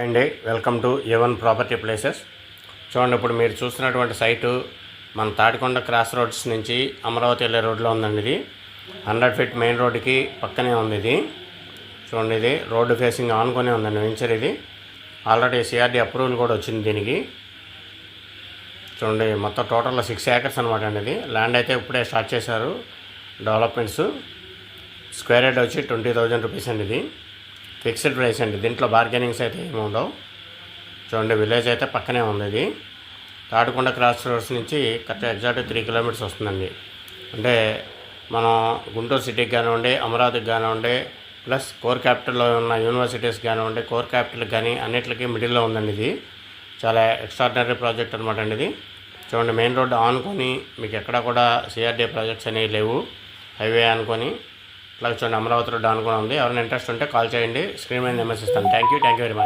అండి welcome to A1 property places. చూడండి, ఇప్పుడు మీరు చూస్తున్నటువంటి సైటు మన తాడికొండ క్రాస్ రోడ్స్ నుంచి అమరావతి వెళ్ళే రోడ్లో ఉందండి. ఇది 100 ఫీట్ మెయిన్ రోడ్డుకి పక్కనే ఉంది. ఇది చూడండి, ఇది రోడ్డు ఫేసింగ్ ఆనుకునే ఉందండి వెంచర్. ఇది ఆల్రెడీ CRD అప్రూవల్ కూడా వచ్చింది దీనికి. చూడండి, మొత్తం టోటల్ 6 ఏకర్స్ అనమాట అండి. ఇది ల్యాండ్ అయితే ఇప్పుడే స్టార్ట్ చేశారు డెవలప్మెంట్స్. స్క్వేర్ యార్డ్ వచ్చి 20,000 రూపీస్ అండి. ఇది ఫిక్స్డ్ ప్రైస్ అండి, దీంట్లో బార్గెనింగ్స్ అయితే ఏమి ఉండవు. చూడండి, విలేజ్ అయితే పక్కనే ఉంది. ఇది తాడికొండ క్రాస్ రోడ్స్ నుంచి ఎగ్జాక్ట్ 3 కిలోమీటర్స్ వస్తుందండి. అంటే మనం గుంటూరు సిటీకి కానివ్వండి, అమరావతికి కానివ్వండి, ప్లస్ కోర్ క్యాపిటల్లో ఉన్న యూనివర్సిటీస్ కానివ్వండి, కోర్ క్యాపిటల్కి కానీ అన్నిటికీ మిడిల్లో ఉందండి. ఇది చాలా ఎక్స్ట్రాడినరీ ప్రాజెక్ట్ అనమాట అండి. ఇది చూడండి, మెయిన్ రోడ్డు ఆనుకొని మీకు ఎక్కడ కూడా CRD ప్రాజెక్ట్స్ అనేవి లేవు. హైవే అనుకొని ఇట్లా చూడండి, అమరావతి రోడ్డు అనుకుని ఉంది. ఎవరైనా ఇంట్రెస్ట్ ఉంటే కాల్ చేయండి, స్క్రీన్ మీద నెంబర్స్ ఇస్తాను. Thank you very much.